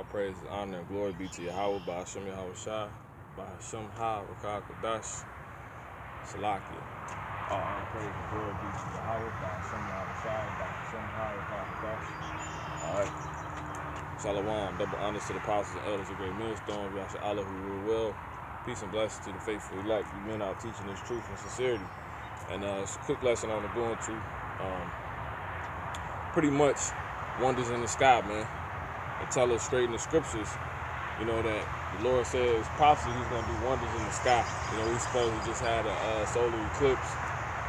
praise, honor, and glory be to YAHAWAH, by Hashem YAHAWAH, by Hashem HaRakah Kodash, Salakia. All honor, praise, and glory be to YAHAWAH, by Hashem YAHAWAH, by Hashem HaRakah Kodash. Alright. Shalom, double honors to the apostles and elders of great millstone, Yasha Allah who rule well. Peace and blessings to the faithful elect, you men out teaching this truth and sincerity. And it's a quick lesson on the going to. Pretty much wonders in the sky, man. And tell us straight in the scriptures, you know, that the Lord says prophecy, he's going to do wonders in the sky. You know, we supposed to just had a solar eclipse.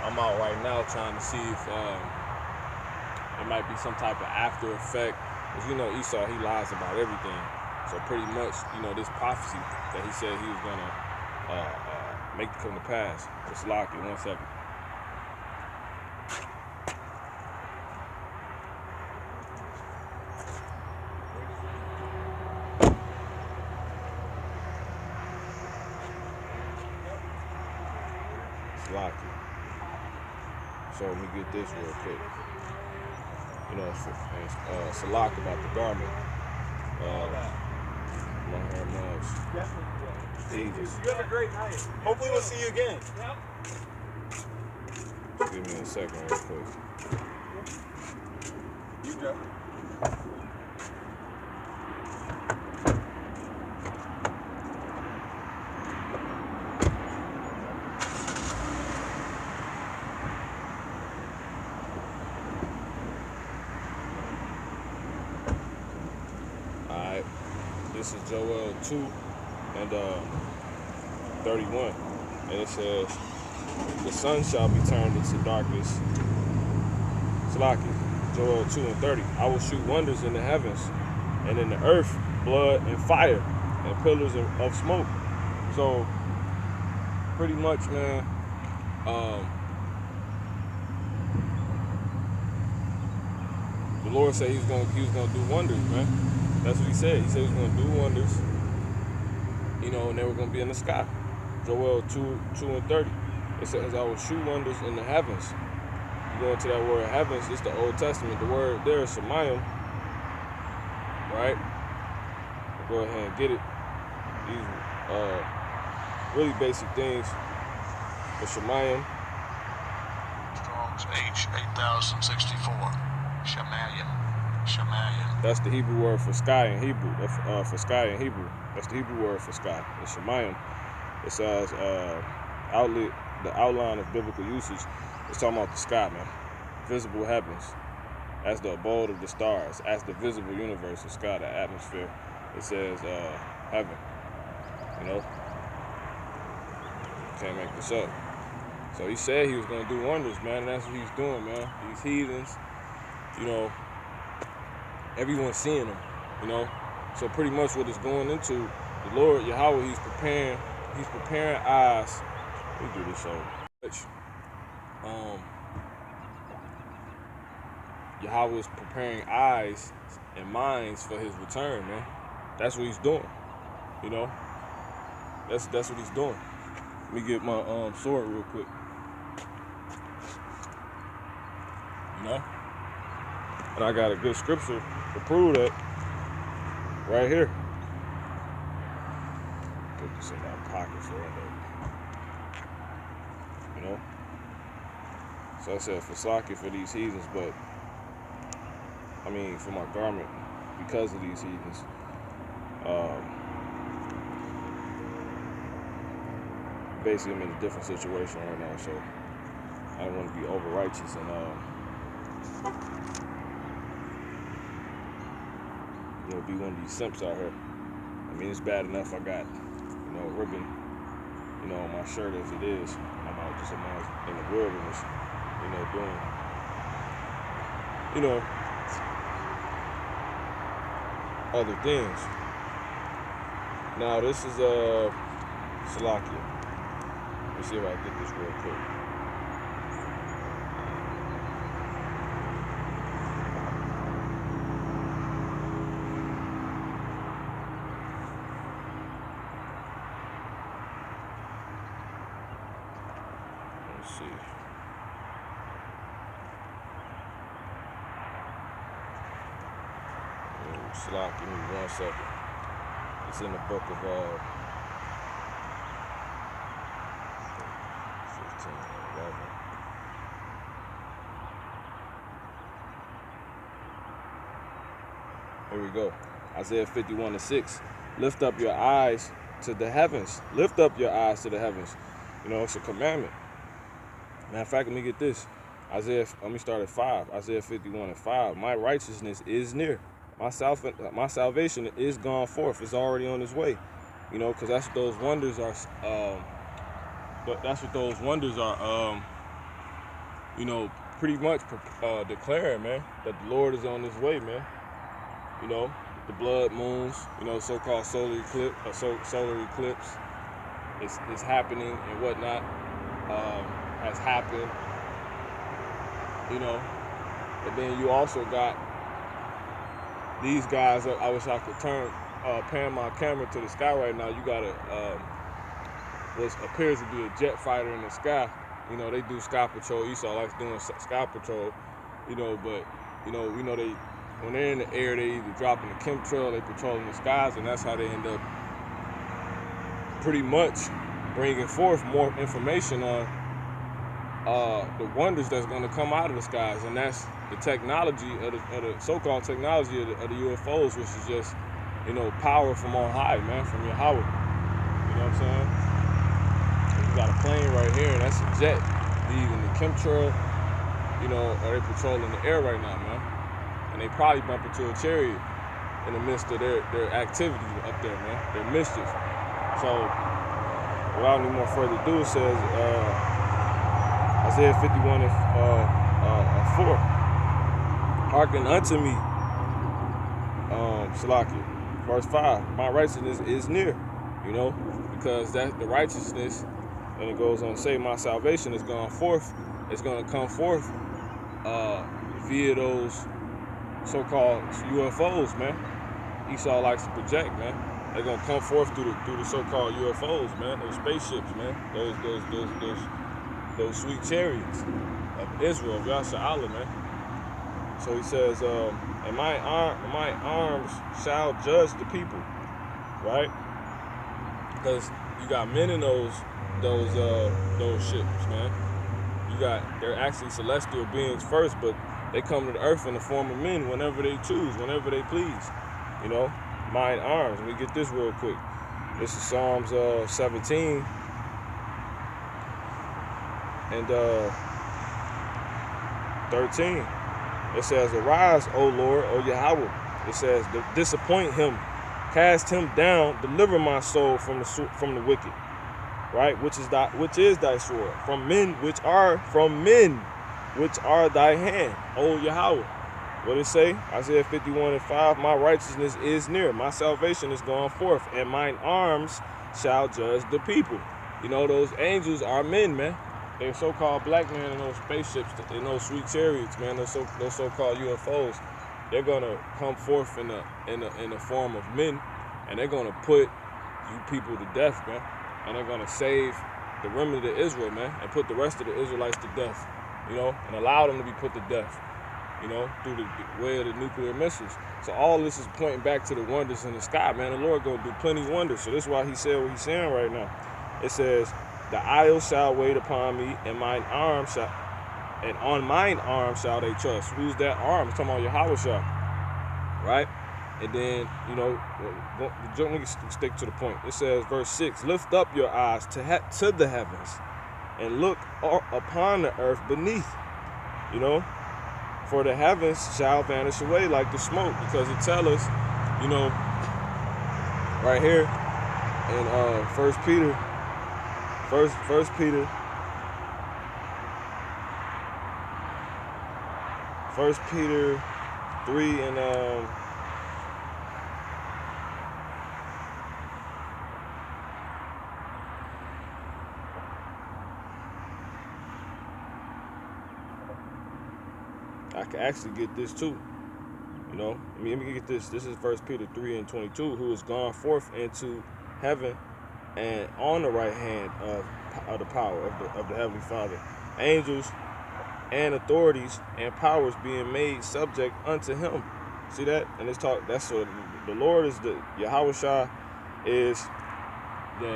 I'm out right now trying to see if it might be some type of after effect. Because, you know, Esau, he lies about everything. So pretty much, you know, this prophecy that he said he was going to make it come to pass. Just lock it, 1 second. Lock it. So let me get this real quick. You know, it's a lock about the garment. Long hair mugs. Jesus. You have a great night. Hopefully we'll see you again. Give me a second real quick. You go. Alright, this is Joel 2 and 31, and it says, the sun shall be turned into darkness. Salaki, Joel 2 and 30. I will shoot wonders in the heavens, and in the earth, blood and fire, and pillars of smoke. So, pretty much, man, the Lord said he was gonna do wonders, man. That's what he said. He said he was gonna do wonders, you know, and they were gonna be in the sky. Joel 2 and 30. It says, I will shoot wonders in the heavens. You go into that word heavens, it's the Old Testament. The word there is Shemayim, right? I'll go ahead and get it. These really basic things for Shemayim. Strong's H8064. Shemayim. That's the Hebrew word for sky in Hebrew. For sky in Hebrew. That's the Hebrew word for sky. It's Shemayim. It says the outline of biblical usage is talking about the sky, man. Visible heavens, as the abode of the stars, as the visible universe, the sky, the atmosphere. It says heaven. You know, can't make this up. So he said he was gonna do wonders, man, and that's what he's doing, man. These heathens, you know, everyone's seeing them, you know. So pretty much what it's going into, the Lord YAHAWAH, he's preparing eyes. We do this so much. YAHAWAH is preparing eyes and minds for his return, man. That's what he's doing. You know? That's what he's doing. Let me get my sword real quick. You know? And I got a good scripture to prove that right here. Put this in my pocket for a minute. You know? So I said for Slaki for these heathens, but I mean for my garment because of these heathens. Basically I'm in a different situation right now, so I don't want to be over righteous and you know, be one of these simps out here. I mean, it's bad enough I got, you know, a ribbon, you know, on my shirt as it is. I'm out just in the wilderness, you know, doing, you know, other things. Now this is Salakia. Let's see if I can get this real quick. Let's see. Salak, give me 1 second. It's in the book of 15 and 11. Here we go. Isaiah 51:6. Lift up your eyes to the heavens. Lift up your eyes to the heavens. You know, it's a commandment. Matter of fact, let me get this. Let me start at 5. Isaiah 51:5. My righteousness is near. My salvation is gone forth. It's already on its way. You know, because that's what those wonders are. That's what those wonders are. You know, pretty much declaring, man, that the Lord is on His way, man. You know, the blood moons. You know, so-called solar eclipse. It's happening and whatnot. Has happened. You know, and then you also got these guys. I wish I could pan my camera to the sky right now. You got what appears to be a jet fighter in the sky. You know, they do sky patrol. Esau likes doing sky patrol. You know, but you know, we know when they're in the air, they either dropping the chemtrail, they patrolling the skies, and that's how they end up pretty much bringing forth more information on the wonders that's going to come out of the skies, and that's the technology of the so-called technology of the UFOs, which is just, you know, power from on high, man, from YAHAWAH. You know what I'm saying? And you got a plane right here, and that's a jet. Even the chemtrail, you know, are they patrolling the air right now, man? And they probably bump into a chariot in the midst of their activity up there, man, their mischief. So, without any more further ado, it says, Isaiah 51:4. Hearken unto me, Salakia. Verse 5. My righteousness is near, you know, because that's the righteousness, and it goes on to say, my salvation is gone forth. It's going to come forth via those so-called UFOs, man. Esau likes to project, man. They're going to come forth through the so-called UFOs, man. Those spaceships, man. Those sweet chariots of Israel, of Yahshua, man. So he says, and my arms shall judge the people, right? Because you got men in those ships, man. They're actually celestial beings first, but they come to the earth in the form of men whenever they choose, whenever they please. You know, mine arms. Let me get this real quick. This is Psalms 17. And 13, it says, arise, O Lord, O Yahawah. It says, disappoint him, cast him down, deliver my soul from the wicked, right? Which is thy sword, from men which are thy hand, O Yahawah. What it say? Isaiah 51:5. My righteousness is near, my salvation is gone forth, and mine arms shall judge the people. You know, those angels are men, man. They're so-called black men in those spaceships, in those sweet chariots, man. Those so-called UFOs. They're gonna come forth in the form of men, and they're gonna put you people to death, man. And they're gonna save the remnant of Israel, man, and put the rest of the Israelites to death, you know, and allow them to be put to death, you know, through the way of the nuclear missiles. So all this is pointing back to the wonders in the sky, man. The Lord gonna do plenty of wonders. So this is why He said what He's saying right now. It says, the isles shall wait upon me, and on mine arm shall they trust. Who's that arm? It's talking about YAHAWAH, right? And then, you know, let me stick to the point. It says, verse 6, lift up your eyes to the heavens, and look upon the earth beneath, you know, for the heavens shall vanish away like the smoke, because it tells us, you know, right here in 1 Peter 3 and I can actually get this too. You know, let me get this. This is 1 Peter 3 and 22. Who is gone forth into heaven, and on the right hand of the power of the Heavenly Father, angels and authorities and powers being made subject unto him. See that? And it's talk. That's what the Lord is. The YAHAWAH is the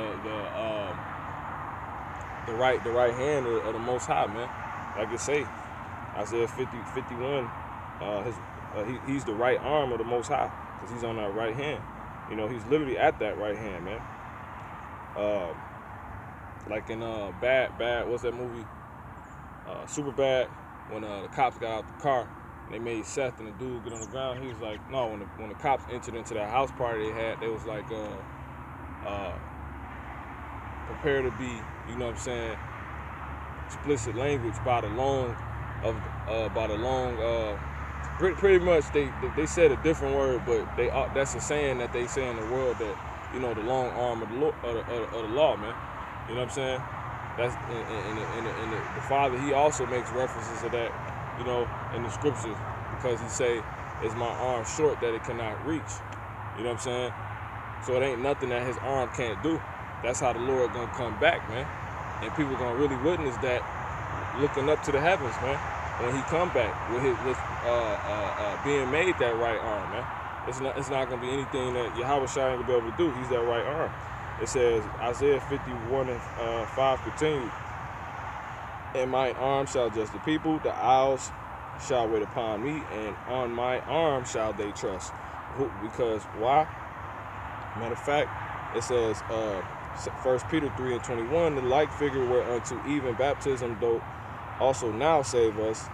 right hand of the Most High, man. Like it say, Isaiah 50:51. He's the right arm of the Most High because he's on that right hand. You know, he's literally at that right hand, man. Like in Bad, what's that movie? Super Bad, when the cops got out the car and they made Seth and the dude get on the ground. He was like, no, when the cops entered into that house party they was like, prepare to be, you know what I'm saying, explicit language by the long pretty much they said a different word, but that's a saying that they say in the world that, you know, the long arm of the law, man. You know what I'm saying? That's in the Father. He also makes references to that, you know, in the scriptures, because he say, "Is my arm short that it cannot reach?" You know what I'm saying? So it ain't nothing that his arm can't do. That's how the Lord gonna come back, man. And people gonna really witness that, looking up to the heavens, man, when he come back with being made that right arm, man. It's not gonna be anything that Yahweh ain't gonna be able to do. He's that right arm. It says, Isaiah 51:5 continue, and my arm shall judge the people, the isles shall wait upon me, and on my arm shall they trust. Because why? Matter of fact, it says 1 Peter 3:21, the like figure whereunto even baptism doth also now save us,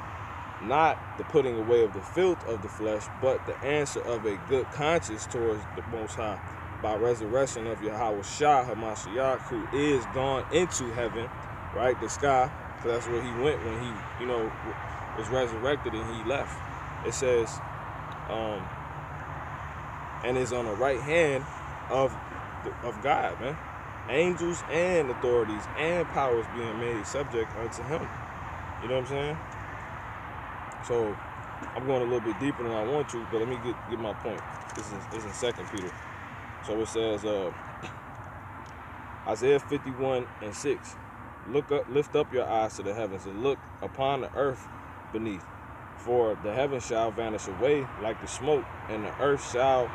not the putting away of the filth of the flesh, but the answer of a good conscience towards the Most High, by resurrection of YAHAWAH HaMashiach, who is gone into heaven, right, the sky, because that's where he went when he, you know, was resurrected and he left. It says, and is on the right hand of God, man. Angels and authorities and powers being made subject unto him. You know what I'm saying? So I'm going a little bit deeper than I want to, but let me get my point. This is in 2 Peter. So it says, Isaiah 51:6, lift up your eyes to the heavens and look upon the earth beneath. For the heavens shall vanish away like the smoke, and the earth shall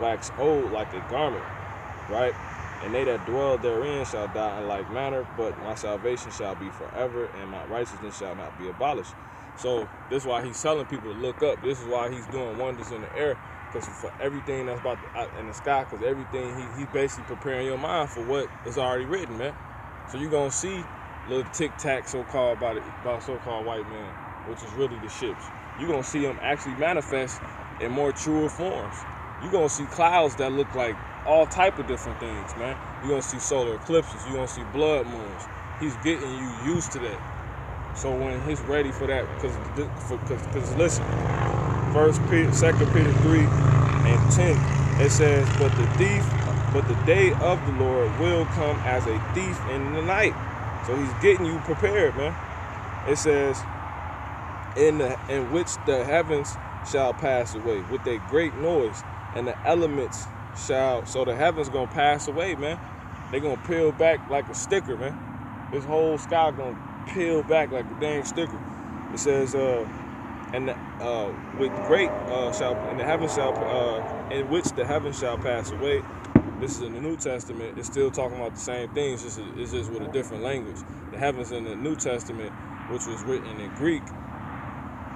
wax old like a garment, right? And they that dwell therein shall die in like manner, but my salvation shall be forever, and my righteousness shall not be abolished. So this is why he's telling people to look up. This is why he's doing wonders in the air, because for everything that's about in the sky, because everything, he basically preparing your mind for what is already written, man. So you're going to see little tic-tac so-called by so-called white man, which is really the ships. You're going to see them actually manifest in more truer forms. You're going to see clouds that look like all type of different things, man. You're going to see solar eclipses. You're going to see blood moons. He's getting you used to that. So when he's ready for that, because listen, 2 Peter 3:10, it says, but the day of the Lord will come as a thief in the night. So he's getting you prepared, man. It says, in which the heavens shall pass away with a great noise, and the elements shall, so the heavens gonna pass away, man. They gonna peel back like a sticker, man. This whole sky gonna peel back like a dang sticker. It says, with great in which the heavens shall pass away. This is in the New Testament. It's still talking about the same things. It's just with a different language. The heavens in the New Testament, which was written in Greek,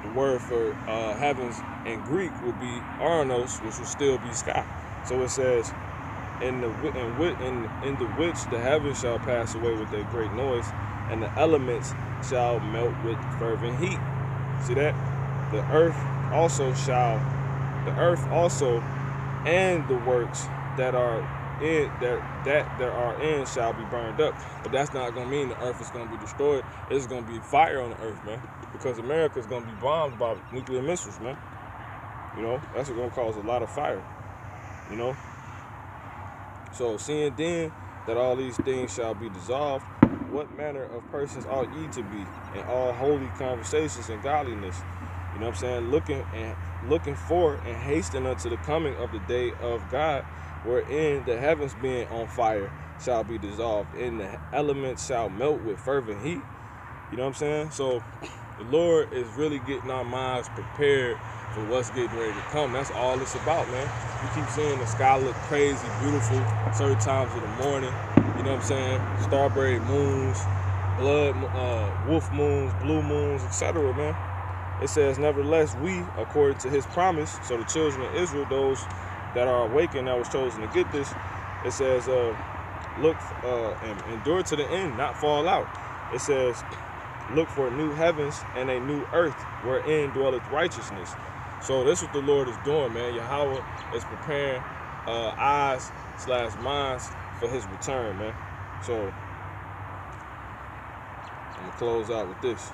the word for heavens in Greek would be Aranos, which would still be sky. So it says, in the which the heavens shall pass away with a great noise, and the elements shall melt with fervent heat. See that? The earth also, and the works that are in shall be burned up. But that's not gonna mean the earth is gonna be destroyed. It's gonna be fire on the earth, man, because America is gonna be bombed by nuclear missiles, man. You know, that's gonna cause a lot of fire. You know. So seeing then that all these things shall be dissolved, what manner of persons ought ye to be in all holy conversations and godliness? You know what I'm saying? Looking for and hastening unto the coming of the day of God, wherein the heavens being on fire shall be dissolved, and the elements shall melt with fervent heat. You know what I'm saying? So The Lord is really getting our minds prepared for what's getting ready to come. That's all it's about, man. You keep seeing the sky look crazy, beautiful, certain times of the morning. You know what I'm saying? Starberry moons, wolf moons, blue moons, etc., man. It says, nevertheless, we, according to his promise, so the children of Israel, those that are awakened, that was chosen to get this, it says, look and endure to the end, not fall out. It says, look for new heavens and a new earth wherein dwelleth righteousness. So that's what the Lord is doing, man. Yahawah is preparing eyes/minds for his return, man. So I'm gonna close out with this.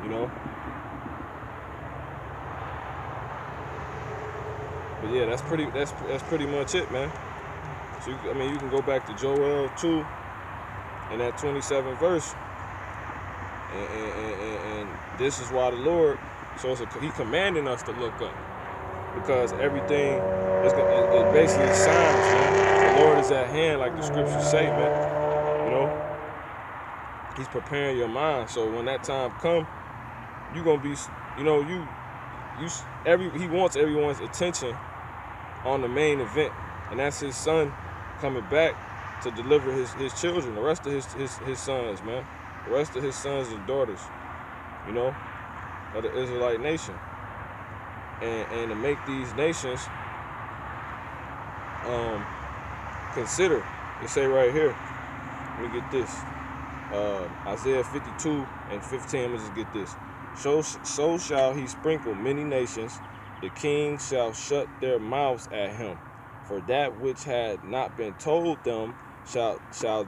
You know? But yeah, that's pretty much it, man. So I mean, you can go back to Joel 2 and that 27th verse, and this is why the Lord. So he commanding us to look up, because everything is basically signs, man. The Lord is at hand, like the scriptures say, man. You know, he's preparing your mind. So when that time come, you gonna be, you know, he wants everyone's attention on the main event, and that's his son coming back to deliver his children, the rest of his sons, man, the rest of his sons and daughters, you know, of the Israelite nation, and to make these nations consider. They say right here, let me get this, Isaiah 52 and 15. Let's just get this. So shall he sprinkle many nations. The kings shall shut their mouths at him. For that which had not been told them shall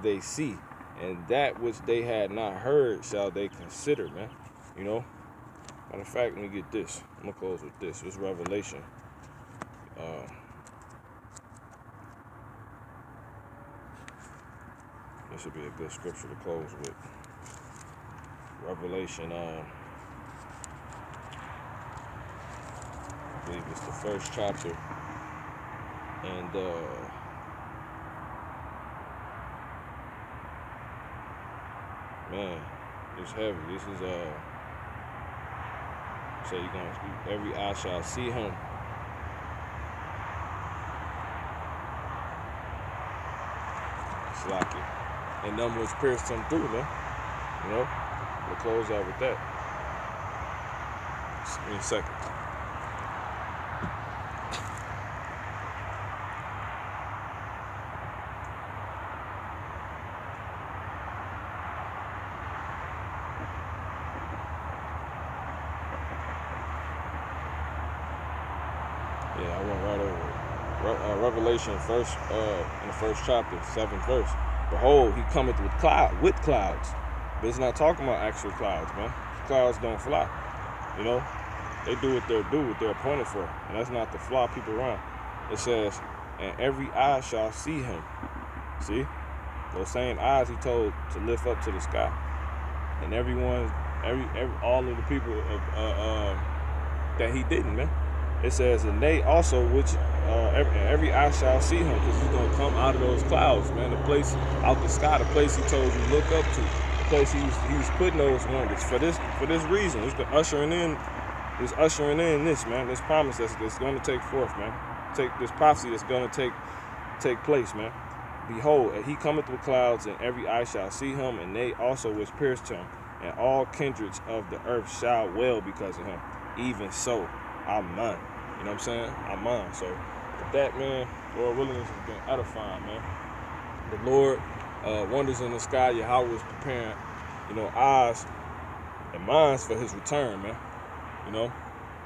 they see, and that which they had not heard shall they consider, man. You know? Matter of fact, let me get this. I'm going to close with this. It's Revelation. This should be a good scripture to close with. Revelation, I believe it's the first chapter. And man, it's heavy. This is so you're gonna speak, every eye shall see him. It's like it. And them was pierced him through, man. You know? We'll close out with that. In a second. Yeah, I went right over it. Revelation first, in the first chapter, 7th verse. Behold, he cometh with clouds. But it's not talking about actual clouds, man. Clouds don't fly. You know, they do what they're appointed for, and that's not to fly people around. It says, and every eye shall see him. See, those same eyes he told to lift up to the sky, and all of the people that he didn't, man. It says, and they also, which every eye shall see him, because he's gonna come out of those clouds, man. The place out the sky, the place he told you to look up to, the place he was putting those wonders for this reason. It's ushering in this, man. This promise that's going to take forth, man. Take this prophecy that's going to take place, man. Behold, and he cometh with clouds, and every eye shall see him, and they also which pierced him, and all kindreds of the earth shall wail because of him. Even so, amen. You know what I'm saying? Amen. So with that, man, Lord willing, this has been edifying, man. The Lord, wonders in the sky. Yahawah is preparing, you know, eyes and minds for his return, man. You know,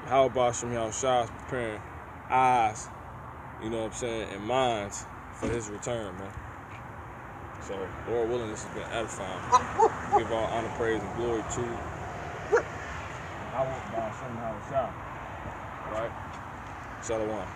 Yahawah is preparing eyes, you know what I'm saying, and minds for his return, man. So, Lord willing, this has been edifying. Give all honor, praise, and glory to Yahawah. Right? Shalom.